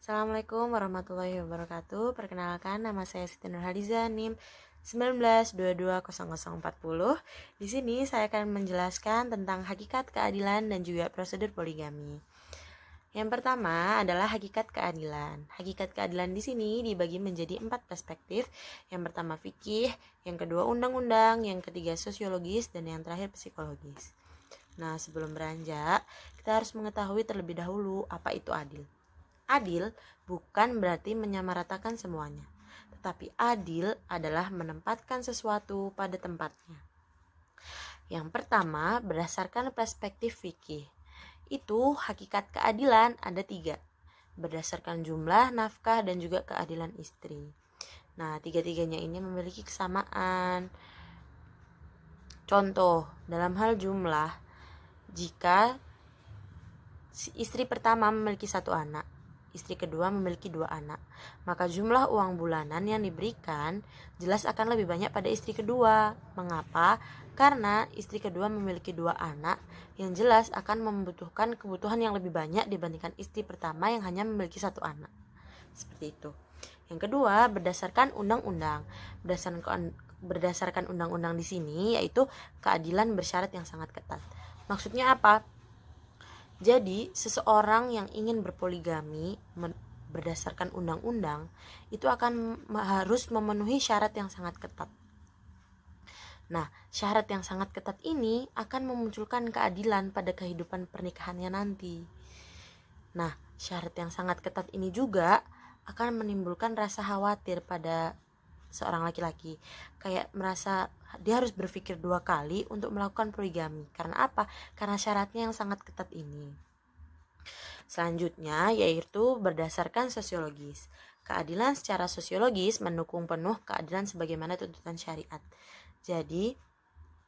Assalamualaikum warahmatullahi wabarakatuh. Perkenalkan, nama saya Siti Nurhaliza, NIM 19220040. Di sini saya akan menjelaskan tentang hakikat keadilan dan juga prosedur poligami. Yang pertama adalah hakikat keadilan. Hakikat keadilan di sini dibagi menjadi 4 perspektif. Yang pertama fikih, yang kedua undang-undang, yang ketiga sosiologis, dan yang terakhir psikologis. Nah, sebelum beranjak, kita harus mengetahui terlebih dahulu apa itu adil. Adil bukan berarti menyamaratakan semuanya, tetapi adil adalah menempatkan sesuatu pada tempatnya. Yang pertama, berdasarkan perspektif fikih. Itu hakikat keadilan ada 3, berdasarkan jumlah, nafkah, dan juga keadilan istri. Nah, tiga-tiganya ini memiliki kesamaan. Contoh, dalam hal jumlah, jika istri pertama memiliki 1 anak, istri kedua memiliki 2 anak, maka jumlah uang bulanan yang diberikan jelas akan lebih banyak pada istri kedua. Mengapa? Karena istri kedua memiliki 2 anak, yang jelas akan membutuhkan kebutuhan yang lebih banyak dibandingkan istri pertama yang hanya memiliki 1 anak. Seperti itu. Yang kedua, berdasarkan undang-undang. Berdasarkan undang-undang di sini yaitu keadilan bersyarat yang sangat ketat. Maksudnya apa? Jadi, seseorang yang ingin berpoligami berdasarkan undang-undang itu akan harus memenuhi syarat yang sangat ketat. Nah, syarat yang sangat ketat ini akan memunculkan keadilan pada kehidupan pernikahannya nanti. Nah, syarat yang sangat ketat ini juga akan menimbulkan rasa khawatir pada seorang laki-laki, kayak merasa dia harus berpikir 2 kali untuk melakukan poligami. Karena apa? Karena syaratnya yang sangat ketat ini. Selanjutnya yaitu berdasarkan sosiologis. Keadilan secara sosiologis mendukung penuh keadilan sebagaimana tuntutan syariat. Jadi,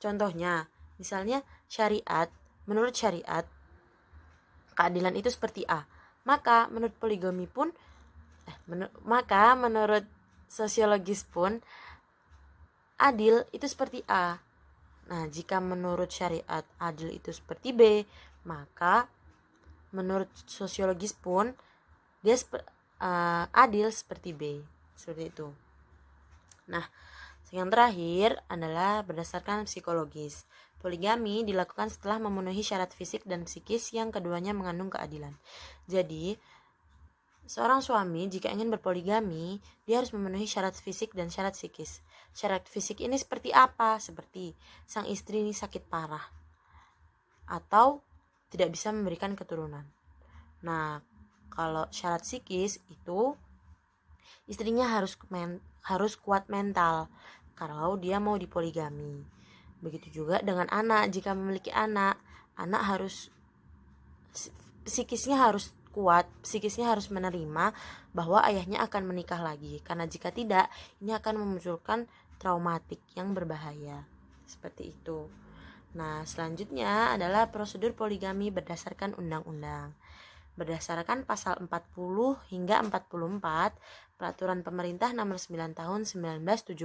contohnya, misalnya menurut syariat keadilan itu seperti A. Maka menurut poligami pun menurut sosiologis pun adil itu seperti A. Nah, jika menurut syariat adil itu seperti B, maka menurut sosiologis pun dia adil seperti B. Seperti itu. Nah, yang terakhir adalah berdasarkan psikologis. Poligami dilakukan setelah memenuhi syarat fisik dan psikis yang keduanya mengandung keadilan. Jadi, seorang suami jika ingin berpoligami, dia harus memenuhi syarat fisik dan syarat psikis. Syarat fisik ini seperti apa? Seperti sang istri ini sakit parah atau tidak bisa memberikan keturunan. Nah, kalau syarat psikis itu istrinya harus kuat mental kalau dia mau dipoligami. Begitu juga dengan anak, jika memiliki anak harus psikisnya harus kuat, psikisnya harus menerima bahwa ayahnya akan menikah lagi, karena jika tidak ini akan memunculkan traumatik yang berbahaya. Seperti itu. Nah, selanjutnya adalah prosedur poligami berdasarkan undang-undang. Berdasarkan pasal 40 hingga 44 Peraturan Pemerintah Nomor 9 Tahun 1975,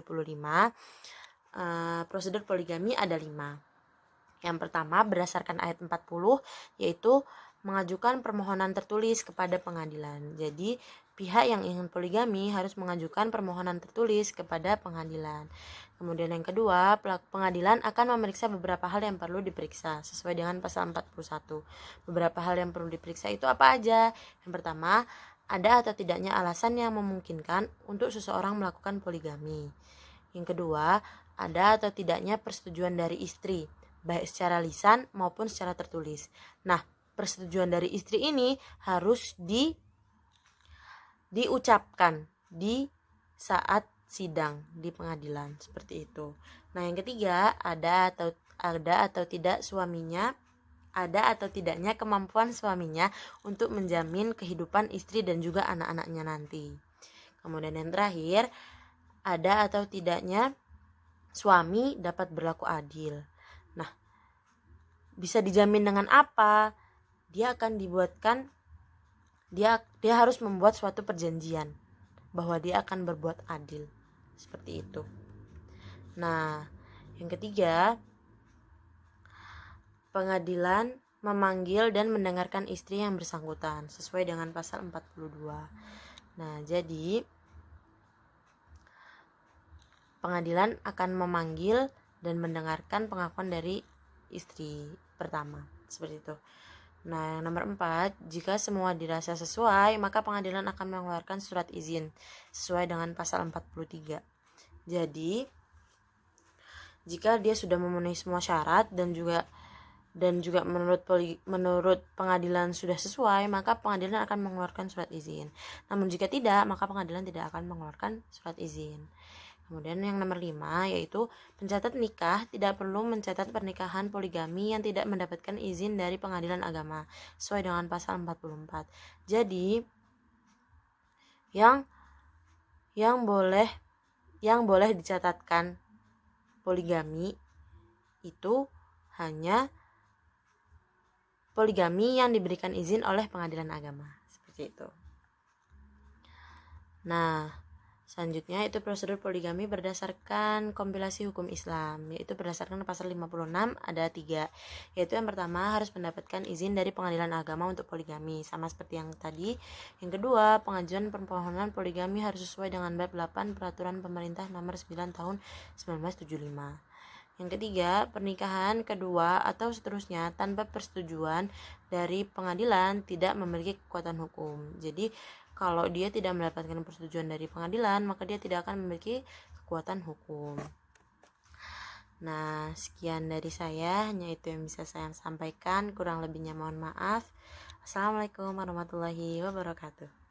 prosedur poligami ada 5. Yang pertama berdasarkan ayat 40, yaitu mengajukan permohonan tertulis kepada pengadilan. Jadi pihak yang ingin poligami harus mengajukan permohonan tertulis kepada pengadilan. Kemudian yang kedua, pengadilan akan memeriksa beberapa hal yang perlu diperiksa sesuai dengan pasal 41. Beberapa hal yang perlu diperiksa itu apa aja? Yang pertama, ada atau tidaknya alasan yang memungkinkan untuk seseorang melakukan poligami. Yang kedua, ada atau tidaknya persetujuan dari istri, baik secara lisan maupun secara tertulis. Nah, persetujuan dari istri ini harus diucapkan di saat sidang di pengadilan, seperti itu. Nah, yang ketiga, ada atau tidak tidaknya kemampuan suaminya untuk menjamin kehidupan istri dan juga anak-anaknya nanti. Kemudian yang terakhir, ada atau tidaknya suami dapat berlaku adil. Nah, bisa dijamin dengan apa? Dia harus membuat suatu perjanjian bahwa dia akan berbuat adil. Seperti itu. Nah, yang ketiga, pengadilan memanggil dan mendengarkan istri yang bersangkutan sesuai dengan pasal 42. Nah, jadi pengadilan akan memanggil dan mendengarkan pengakuan dari istri pertama, seperti itu. Nah, yang nomor 4, jika semua dirasa sesuai, maka pengadilan akan mengeluarkan surat izin sesuai dengan pasal 43. Jadi, jika dia sudah memenuhi semua syarat dan juga menurut pengadilan sudah sesuai, maka pengadilan akan mengeluarkan surat izin. Namun jika tidak, maka pengadilan tidak akan mengeluarkan surat izin. Kemudian yang nomor 5, yaitu pencatat nikah tidak perlu mencatat pernikahan poligami yang tidak mendapatkan izin dari pengadilan agama sesuai dengan pasal 44. Jadi yang boleh dicatatkan poligami itu hanya poligami yang diberikan izin oleh pengadilan agama, seperti itu. Nah, selanjutnya itu prosedur poligami berdasarkan kompilasi hukum Islam, yaitu berdasarkan pasal 56 ada 3, yaitu yang pertama harus mendapatkan izin dari pengadilan agama untuk poligami, sama seperti yang tadi. Yang kedua, pengajuan permohonan poligami harus sesuai dengan bab 8 peraturan pemerintah nomor 9 tahun 1975. Yang ketiga, pernikahan kedua atau seterusnya tanpa persetujuan dari pengadilan tidak memiliki kekuatan hukum. Jadi kalau dia tidak mendapatkan persetujuan dari pengadilan, maka dia tidak akan memiliki kekuatan hukum. Nah, sekian dari saya, hanya itu yang bisa saya sampaikan. Kurang lebihnya mohon maaf. Assalamualaikum warahmatullahi wabarakatuh.